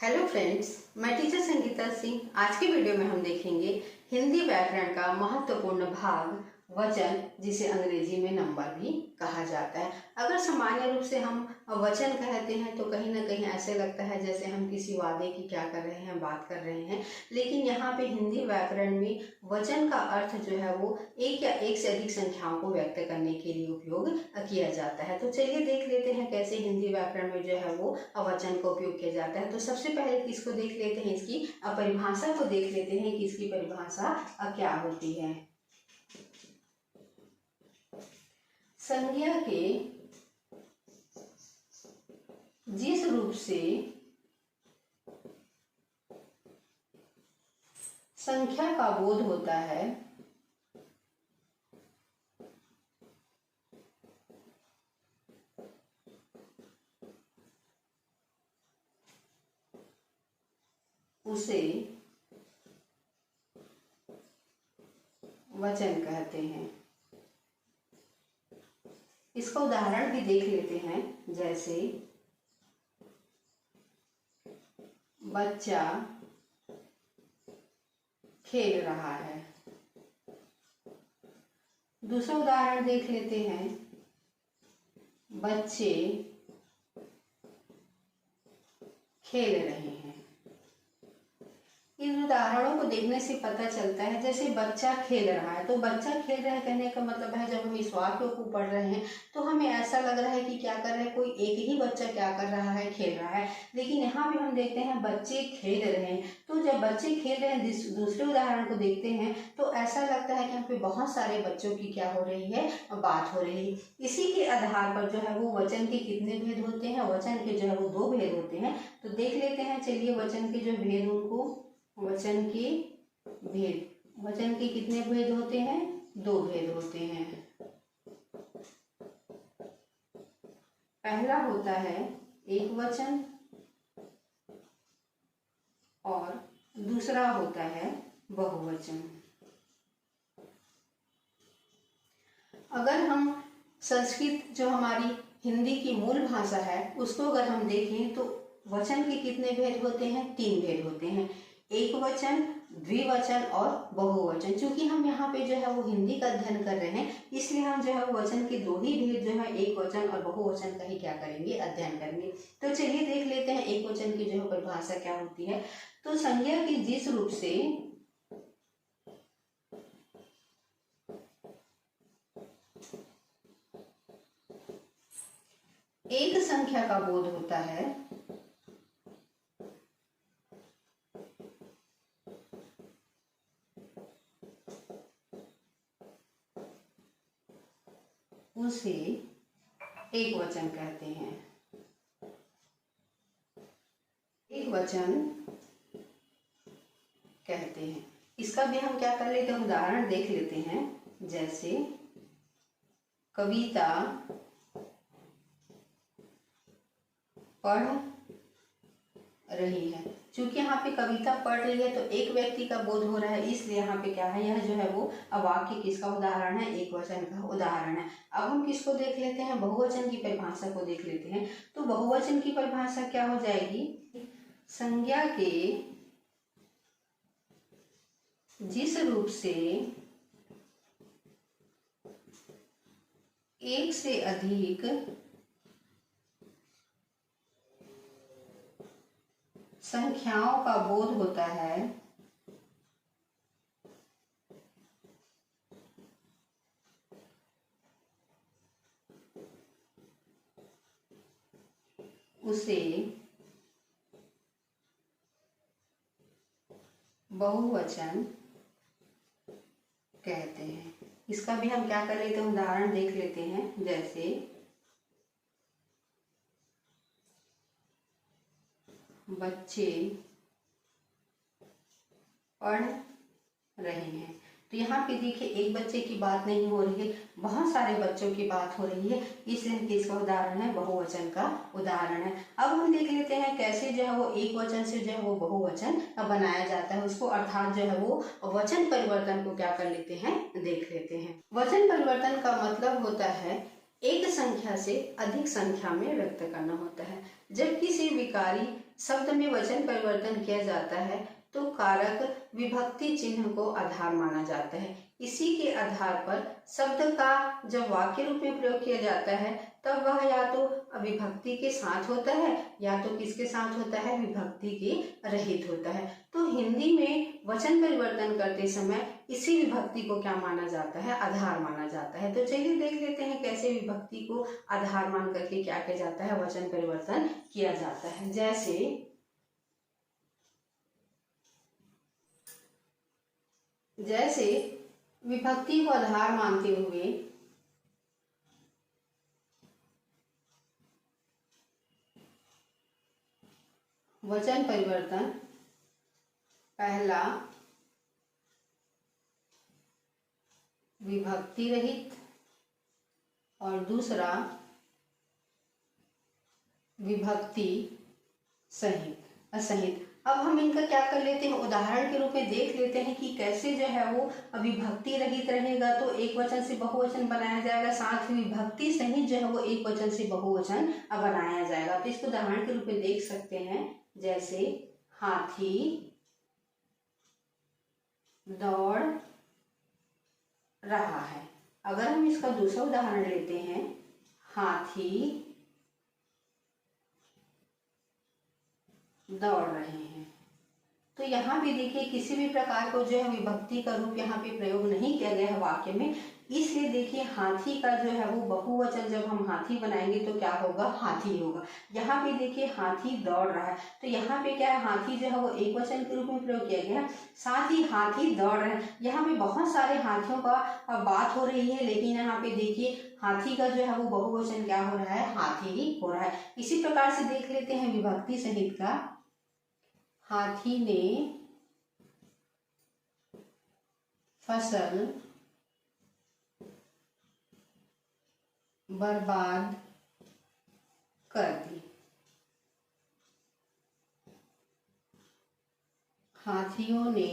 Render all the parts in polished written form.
Hello friends, मैं teacher Sangeeta Singh. आज की वीडियो में हम देखेंगे हिंदी व्याकरण का महत्वपूर्ण भाग वचन, जिसे अंग्रेजी में नंबर भी कहा जाता है। अगर सामान्य रूप से हम वचन कहते हैं तो कहीं ना कहीं ऐसे लगता है जैसे हम किसी वादे की क्या कर रहे हैं, बात कर रहे हैं। लेकिन यहाँ पे हिंदी व्याकरण में वचन का अर्थ जो है वो एक या एक से अधिक संख्याओं को व्यक्त करने के लिए उपयोग किया जाता है। तो चलिए देख लेते हैं कैसे हिंदी व्याकरण में जो है वो वचन का उपयोग किया जाता है। तो सबसे पहले किसको देख लेते हैं, इसकी परिभाषा को देख लेते हैं कि इसकी परिभाषा क्या होती है। संज्ञा के जिस रूप से संख्या का बोध होता है उसे वचन कहते हैं। इसका उदाहरण भी देख लेते हैं, जैसे बच्चा खेल रहा है। दूसरा उदाहरण देख लेते हैं, बच्चे खेल रहे हैं। इन उदाहरणों को देखने से पता चलता है, जैसे बच्चा खेल रहा है, तो बच्चा खेल रहा है कहने का मतलब है जब हम इस वाक्य को पढ़ रहे हैं तो हमें ऐसा लग रहा है कि क्या कर रहा है, कोई एक ही बच्चा क्या कर रहा है, खेल रहा है। लेकिन यहाँ भी हम देखते हैं बच्चे खेल रहे हैं। तो जब बच्चे खेल रहे हैं, दूसरे उदाहरण को देखते हैं तो ऐसा लगता है कि यहाँ पे बहुत सारे बच्चों की क्या हो रही है, बात हो रही है। इसी के आधार पर जो है वो वचन के कितने भेद होते हैं, वचन के जो है वो दो भेद होते हैं। तो देख लेते हैं, चलिए वचन के जो भेद उनको वचन के भेद, वचन के कितने भेद होते हैं, दो भेद होते हैं। पहला होता है एक वचन और दूसरा होता है बहुवचन। अगर हम संस्कृत जो हमारी हिंदी की मूल भाषा है उसको अगर हम देखें तो वचन के कितने भेद होते हैं, तीन भेद होते हैं। एक वचन, द्विवचन और बहुवचन। चूंकि हम यहाँ पे जो है वो हिंदी का अध्ययन कर रहे हैं, इसलिए हम जो है वचन के दो ही भेद जो है एक वचन और बहुवचन का ही क्या करेंगे, अध्ययन करेंगे। तो चलिए देख लेते हैं एक वचन की जो है परिभाषा क्या होती है। तो संज्ञा की जिस रूप से एक संख्या का बोध होता है उसे एक वचन कहते हैं। एक वचन कहते हैं। इसका भी हम क्या कर लेते हैं, उदाहरण देख लेते हैं। जैसे कविता पढ़ रही है। चूंकि यहाँ पे कविता पढ़ रही है तो एक व्यक्ति का बोध हो रहा है, इसलिए यहाँ पे क्या है, यह जो है वो वाक्य किसका उदाहरण है, एक वचन का उदाहरण है। अब हम किसको देख लेते हैं, बहुवचन की परिभाषा को देख लेते हैं। तो बहुवचन की परिभाषा क्या हो जाएगी, संज्ञा के जिस रूप से एक से अधिक संख्याओं का बोध होता है उसे बहुवचन कहते हैं। इसका भी हम क्या कर लेते हैं, उदाहरण देख लेते हैं। जैसे बच्चे पढ़ रहे हैं। तो यहाँ पे देखिए एक बच्चे की बात नहीं हो रही है, बहुत सारे बच्चों की बात हो रही है, इसलिए इसका उदाहरण है, बहुवचन का उदाहरण है। अब हम देख लेते हैं कैसे जो है वो एक वचन से जो है वो बहुवचन बनाया जाता है उसको, अर्थात जो है वो वचन परिवर्तन को क्या कर लेते हैं, देख लेते हैं। वचन परिवर्तन का मतलब होता है एक संख्या से अधिक संख्या में व्यक्त करना होता है। जब किसी विकारी शब्द में वचन परिवर्तन किया जाता है तो कारक विभक्ति चिन्ह को आधार माना जाता है। इसी के आधार पर शब्द का जब वाक्य रूप में प्रयोग किया जाता है तब वह या तो विभक्ति के साथ होता है या तो किसके साथ होता है, विभक्ति के रहित होता है। तो हिंदी में वचन परिवर्तन करते समय इसी विभक्ति को क्या माना जाता है, आधार माना जाता है। तो चलिए देख लेते हैं कैसे विभक्ति को आधार मान करके क्या किया जाता है, वचन परिवर्तन किया जाता है। जैसे विभक्ति को आधार मानते हुए वचन परिवर्तन, पहला विभक्ति रहित और दूसरा विभक्ति असहित। अब हम इनका क्या कर लेते हैं, उदाहरण के रूप में देख लेते हैं कि कैसे जो है वो विभक्ति रहित रहेगा तो एक वचन से बहुवचन बनाया जाएगा, साथ ही विभक्ति सहित जो है वो एक वचन से बहुवचन बनाया जाएगा। तो इसको उदाहरण के रूप में देख सकते हैं, जैसे हाथी दौड़ रहा है। अगर हम इसका दूसरा उदाहरण लेते हैं, हाथी दौड़ रहे हैं, तो यहाँ पे देखिए किसी भी प्रकार को जो है विभक्ति का रूप यहाँ पे प्रयोग नहीं किया गया है वाक्य में, इसलिए देखिए हाथी का जो है वो बहुवचन जब हम हाथी बनाएंगे तो क्या होगा, हाथी होगा। यहाँ पे देखिए हाथी दौड़ रहा है, तो यहाँ पे क्या है, हाथी जो है वो एक वचन के रूप में प्रयोग किया गया है, साथ ही हाथी दौड़ रहे हैं। यहाँ पे बहुत सारे हाथियों का बात हो रही है, लेकिन यहाँ पे देखिए हाथी का जो है वो बहुवचन क्या हो रहा है, हाथी ही हो रहा है। इसी प्रकार से देख लेते हैं विभक्ति सहित का, हाथी ने फसल बर्बाद कर दी। हाथियों ने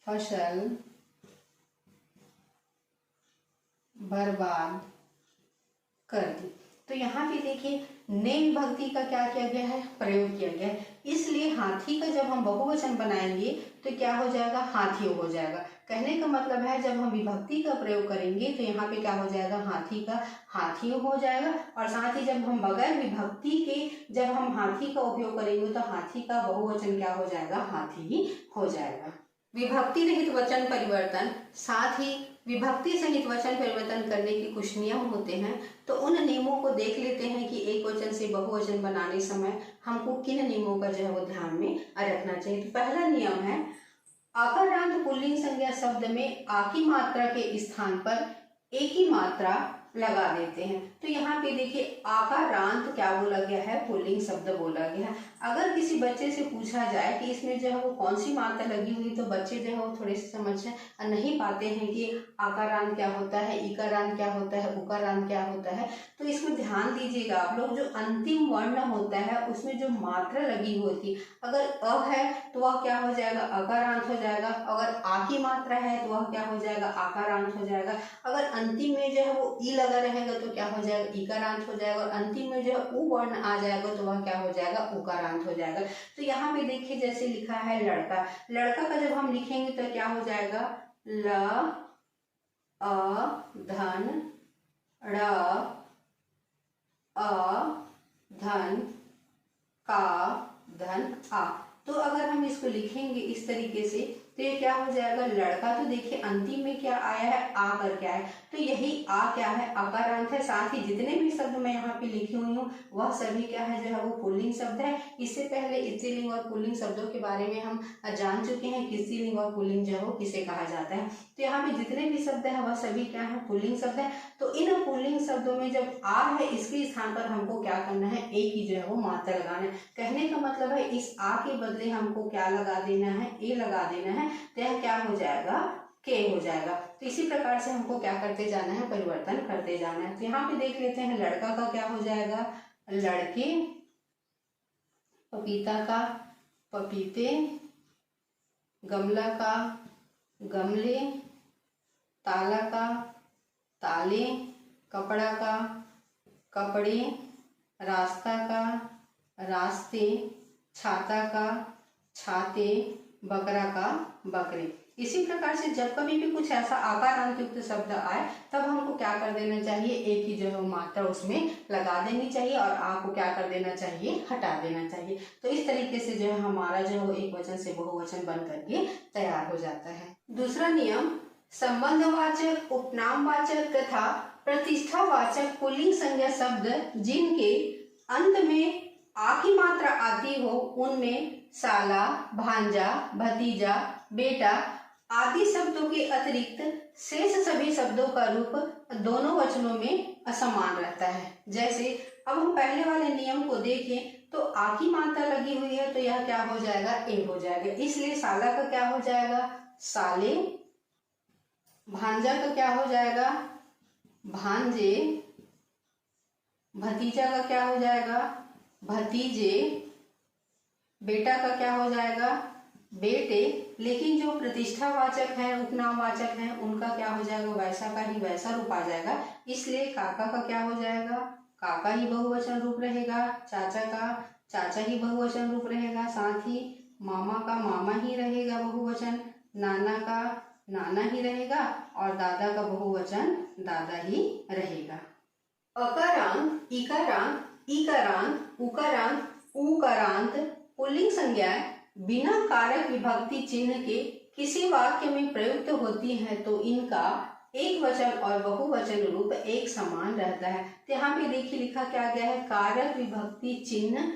फसल बर्बाद कर दी। तो यहाँ पे देखिए ने विभक्ति का क्या किया गया है, प्रयोग किया गया है, इसलिए हाथी का जब हम बहुवचन बनाएंगे तो क्या हो जाएगा, हाथियों हो जाएगा। कहने का मतलब है जब हम विभक्ति का प्रयोग करेंगे तो यहाँ पे क्या हो जाएगा, हाथी का हाथियों हो जाएगा, और साथ ही जब हम बगैर विभक्ति के जब हम हाथी का उपयोग करेंगे तो हाथी का बहुवचन क्या हो जाएगा, हाथी ही हो जाएगा। विभक्ति रहित वचन परिवर्तन, साथ ही विभक्ति सहित वचन परिवर्तन करने के कुछ नियम होते हैं। तो उन नियमों को देख लेते हैं कि एक वचन से बहुवचन बनाने समय हमको किन नियमों का जो है वो ध्यान में रखना चाहिए। तो पहला नियम है, आकारांत पुल्लिंग संज्ञा शब्द में आ की मात्रा के स्थान पर एक ही मात्रा लगा देते हैं। तो यहाँ पे देखिए आकारांत क्या बोला गया है, पुल्लिंग शब्द बोला गया है। अगर किसी बच्चे से पूछा जाए कि इसमें जो है वो कौन सी मात्रा लगी हुई, तो बच्चे जो है वो थोड़े से समझ नहीं पाते हैं कि आकारांत क्या होता है, इकारांत क्या होता है, उकारांत क्या होता है। तो इसमें ध्यान दीजिएगा आप लोग, जो अंतिम वर्ण होता है उसमें जो मात्रा लगी होती है, अगर अ है तो वह क्या हो जाएगा, अकारांत हो जाएगा। अगर आ की मात्रा है तो वह क्या हो जाएगा, आकारांत हो जाएगा। अगर अंतिम में जो है वो ई लगा रहेगा तो क्या हो जाएगा, इकारांत हो जाएगा, और अंतिम में जो है उ वर्ण आ जाएगा तो वह क्या हो जाएगा, उकारांत हो जाएगा। तो यहाँ पे देखिए जैसे लिखा है लड़का, लड़का का जब हम लिखेंगे तो क्या हो जाएगा, ल अ धन ड़ अ धन का धन आ। तो अगर हम इसको लिखेंगे इस तरीके से तो ये क्या हो जाएगा, लड़का। तो देखिए अंतिम में क्या आया है, आ करके आया है, तो यही आ क्या है, आकारांत है। साथ ही जितने भी शब्द मैं यहाँ पे लिखी हुई हूँ वह सभी क्या है, जो है वो पुल्लिंग शब्द है। इससे पहले स्त्रीलिंग और पुल्लिंग शब्दों के बारे में हम जान चुके हैं कि स्त्रीलिंग और पुल्लिंग जो है वो किसे कहा जाता है। तो यहाँ पे जितने भी शब्द है वह सभी क्या है, पुल्लिंग शब्द है। तो इन पुल्लिंग शब्दों में जब आ है इसके स्थान पर हमको क्या करना है, एक ही जो है वो मात्रा लगाना है। कहने का मतलब है इस आ के बदले हमको क्या लगा देना है, ए लगा देना है, तो यह क्या हो जाएगा, के हो जाएगा। तो इसी प्रकार से हमको क्या करते जाना है, परिवर्तन करते जाना है। तो यहाँ पे देख लेते हैं लड़का का क्या हो जाएगा, लड़के, पपीता का पपीते, गमला का गमले, ताला का ताले, कपड़ा का कपड़े, रास्ता का, रास्ते, छाता का, छाते, बकरा का, बकरे। इसी प्रकार से जब कभी भी कुछ ऐसा आकारांत युक्त शब्द आए तब हमको क्या कर देना चाहिए, एक ही जो है मात्रा उसमें लगा देनी चाहिए और आ को क्या कर देना चाहिए, हटा देना चाहिए। तो इस तरीके से जो है हमारा जो है एक वचन से बहुवचन बन करके तैयार हो जाता है। दूसरा नियम, संबंधवाचक, उपनामवाचक तथा प्रतिष्ठावाचक पुल्लिंग संज्ञा शब्द जिनके अंत में आ की मात्रा आती हो उनमें साला, भांजा, भतीजा, बेटा आदि शब्दों के अतिरिक्त शेष सभी शब्दों का रूप दोनों वचनों में असमान रहता है। जैसे अब हम पहले वाले नियम को देखें तो आ की मात्रा लगी हुई है तो यह क्या हो जाएगा, ए हो जाएगा, इसलिए साला का क्या हो जाएगा, साले, भांजा का क्या हो जाएगा, भांजे, भतीजा का क्या हो जाएगा, भतीजे, बेटा का क्या हो जाएगा, बेटे। लेकिन जो प्रतिष्ठावाचक है, उपनामवाचक है, उनका क्या हो जाएगा, वैसा का ही वैसा रूप आ जाएगा, इसलिए काका का क्या हो जाएगा, काका ही बहुवचन रूप रहेगा, चाचा का चाचा ही बहुवचन रूप रहेगा, साथ ही मामा का मामा ही रहेगा बहुवचन, नाना का नाना ही रहेगा और दादा का बहुवचन दादा ही रहेगा। अकारांत, इकारांत, ईकारांत, उकारांत, उकारांत पुल्लिंग संज्ञाएं बिना कारक विभक्ति चिन्ह के किसी वाक्य में प्रयुक्त होती हैं तो इनका एक वचन और बहुवचन रूप एक समान रहता है। तो यहाँ पे देखिए लिखा क्या गया है, कारक विभक्ति चिन्ह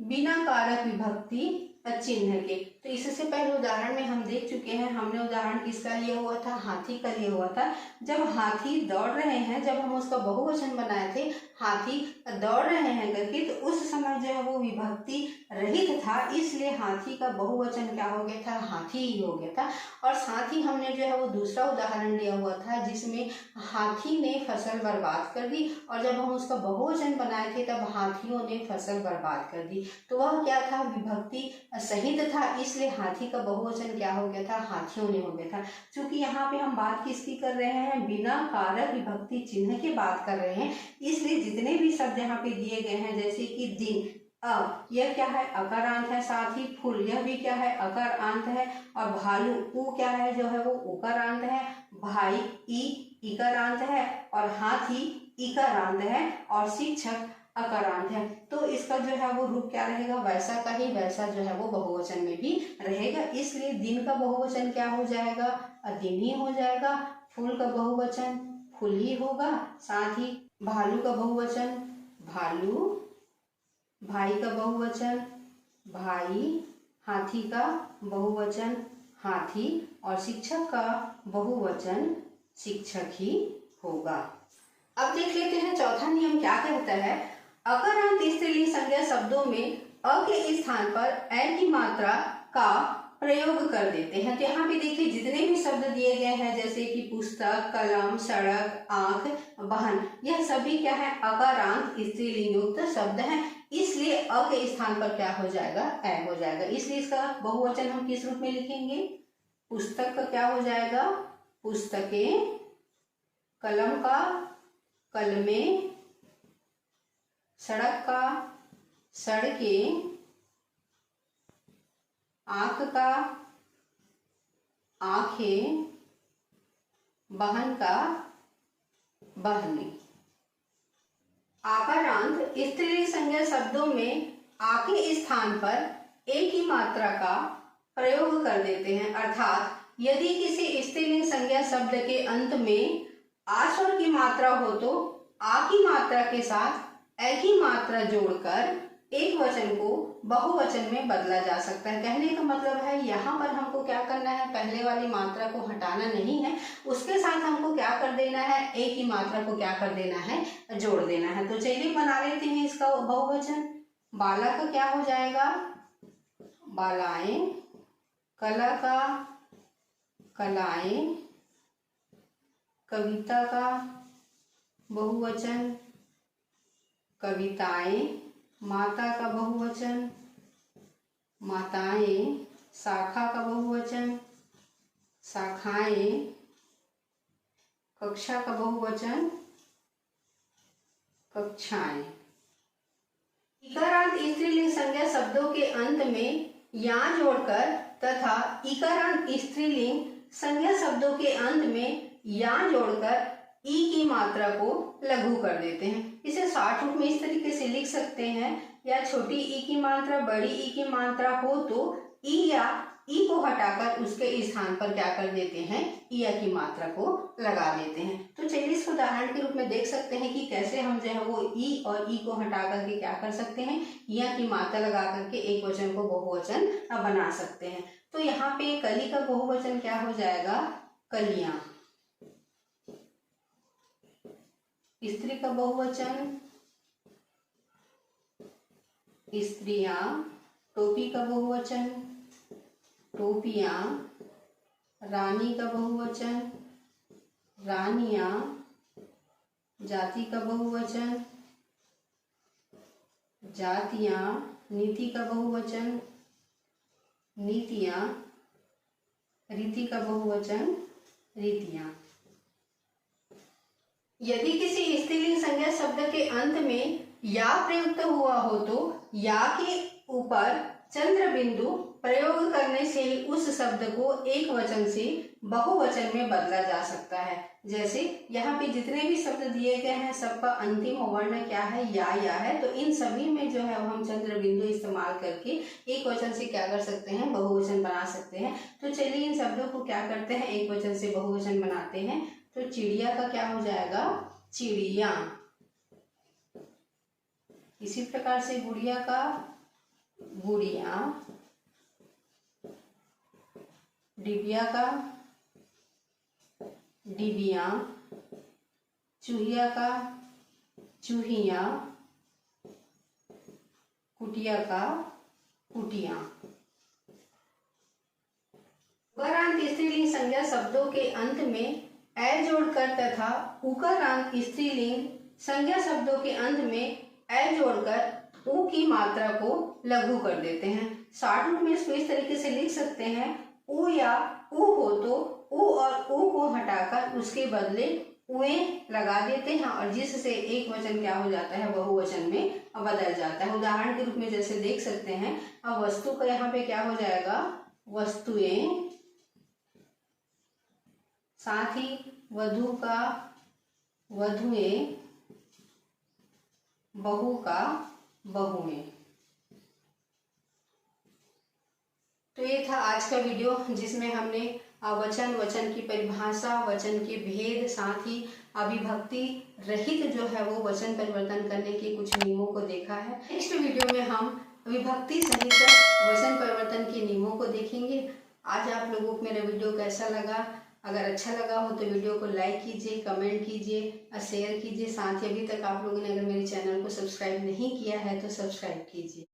बिना कारक विभक्ति चिन्ह के। तो इससे पहले उदाहरण में हम देख चुके हैं, हमने उदाहरण किसका लिया हुआ था, हाथी का लिया हुआ था। जब हाथी दौड़ रहे हैं, जब हम उसका बहुवचन बनाए थे हाथी दौड़ रहे हैं करके, तो उस समय जो है वो विभक्ति रहित था, इसलिए हाथी का बहुवचन क्या हो गया था, हाथी ही हो गया था। और साथ ही हमने जो है वो दूसरा उदाहरण लिया हुआ था जिसमें हाथी ने फसल बर्बाद कर दी और जब हम उसका बहुवचन बनाए थे तब हाथियों ने फसल बर्बाद कर दी। तो वह क्या था, विभक्ति सहित था, इसलिए हाथी का बहुवचन क्या हो गया था, हाथियों ने हो गया था। क्योंकि यहाँ पे हम बात किसकी कर रहे हैं, बिना कारक विभक्ति चिन्ह की बात कर रहे हैं, इसलिए जितने भी शब्द यहाँ पे दिए गए हैं जैसे कि दिन, यह क्या है, अकारांत है, साथ ही फूल यह भी क्या है, अकारांत है, और भालू ऊ क्या है, जो है वो उकारांत है, भाई इकारांत है, और हाथी इकारांत है, और शिक्षक अकारांत है। तो इसका जो है वो रूप क्या रहेगा, वैसा का ही वैसा जो है वो बहुवचन में भी रहेगा, इसलिए दिन का बहुवचन क्या हो जाएगा, दिन ही हो जाएगा, फूल का बहुवचन फूल ही होगा, साथ ही भालू का बहुवचन भालू, भाई का बहुवचन भाई, हाथी का बहुवचन हाथी, और शिक्षक का बहुवचन शिक्षक ही होगा। अब देख लेते हैं चौथा नियम क्या कहता है। अकारांत स्त्रीलिंग संज्ञा शब्दों में अ के स्थान पर ए की मात्रा का प्रयोग कर देते हैं। तो यहाँ पे देखिए जितने भी शब्द दिए गए हैं जैसे कि पुस्तक, कलम, सड़क, आंख, बहन, यह सभी क्या है, अकारांत स्त्रीलिंग युक्त शब्द हैं, इसलिए अ के स्थान पर क्या हो जाएगा, ए हो जाएगा, इसलिए इसका बहुवचन हम किस रूप में लिखेंगे, पुस्तक का क्या हो जाएगा, पुस्तकें, कलम का कलमें, सड़क का सड़कें, आंख का आंखें, बहन का बहनें। आकारांत स्त्रीलिंग संज्ञा शब्दों में आ के स्थान पर ए की मात्रा का प्रयोग कर देते हैं, अर्थात यदि किसी स्त्रीलिंग संज्ञा शब्द के अंत में आ स्वर की मात्रा हो तो आ की मात्रा के साथ ए की मात्रा जोड़कर एक वचन को बहुवचन में बदला जा सकता है। कहने का मतलब है यहाँ पर हमको क्या करना है, पहले वाली मात्रा को हटाना नहीं है, उसके साथ हमको क्या कर देना है, ए की मात्रा को क्या कर देना है, जोड़ देना है। तो चलिए बना लेते हैं इसका बहुवचन। बाला का क्या हो जाएगा, बालाएं, कला का कलाएं, कविता का बहुवचन कविताएं, माता का बहुवचन माताएं, शाखा का बहुवचन शाखाएं, कक्षा का बहुवचन कक्षाएं। इकारांत स्त्रीलिंग संज्ञा शब्दों के अंत में या जोड़कर तथा इकारांत स्त्रीलिंग संज्ञा शब्दों के अंत में या जोड़कर ई की मात्रा को लघु कर देते हैं। इसे शॉर्ट रूप में इस तरीके से लिख सकते हैं, या छोटी ई की मात्रा बड़ी ई की मात्रा हो तो ई या ई को हटाकर उसके स्थान पर क्या कर देते हैं, या की मात्रा को लगा देते हैं। तो चलिए इसको उदाहरण के रूप में देख सकते हैं कि कैसे हम जो है वो ई और ई को हटा करके क्या कर सकते हैं, या की मात्रा लगा करके एक वचन को बहुवचन बना सकते हैं। तो यहाँ पे कली का बहुवचन क्या हो जाएगा, कलियां। स्त्री का बहुवचन स्त्रियां। टोपी का बहुवचन टोपियां। रानी का बहुवचन रानियां। जाति का बहुवचन जातियां। नीति का बहुवचन नीतियां। रीति का बहुवचन रीतियां। यदि किसी स्त्रीलिंग संज्ञा शब्द के अंत में या प्रयुक्त हुआ हो तो या के ऊपर चंद्र बिंदु प्रयोग करने से ही उस शब्द को एक वचन से बहुवचन में बदला जा सकता है। जैसे यहाँ पे जितने भी शब्द दिए गए हैं सबका अंतिम वर्ण क्या है, या है। तो इन सभी में जो है हम चंद्र बिंदु इस्तेमाल करके एक वचन से क्या कर सकते हैं, बहुवचन बना सकते हैं। तो चलिए इन शब्दों को क्या करते हैं, एक वचन से बहुवचन बनाते हैं। तो चिड़िया का क्या हो जाएगा, चिड़िया। इसी प्रकार से गुड़िया का गुड़िया। डिबिया का डिबिया। चूहिया का चूहिया। कुटिया का कुटिया। उकारांत स्त्रीलिंग संज्ञा शब्दों के अंत में ए जोड़कर तथा उकारांत स्त्रीलिंग संज्ञा शब्दों के अंत में ए जोड़कर ऊ की मात्रा को लघु कर देते हैं। शॉर्ट रूप में इसको इस तरीके से लिख सकते हैं, ऊ या ऊ हो तो ऊ और ऊ को हटाकर उसके बदले उए लगा देते हैं और जिससे एक वचन क्या हो जाता है, बहुवचन में बदल जाता है। उदाहरण के रूप में जैसे देख सकते हैं, अब वस्तु का यहाँ पे क्या हो जाएगा, वस्तुएं। साथ ही वधु का वधुएं। बहू का बहुएं। तो ये था आज का वीडियो जिसमें हमने वचन की परिभाषा, वचन के भेद, साथ ही अविभक्ति रहित जो है वो वचन परिवर्तन करने के कुछ नियमों को देखा है। नेक्स्ट वीडियो में हम विभक्ति सहित वचन परिवर्तन के नियमों को देखेंगे। आज आप लोगों को मेरा वीडियो कैसा लगा? अगर अच्छा लगा हो तो वीडियो को लाइक कीजिए, कमेंट कीजिए, शेयर कीजिए। साथ ही अभी तक आप लोगों ने अगर मेरे चैनल को सब्सक्राइब नहीं किया है तो सब्सक्राइब कीजिए।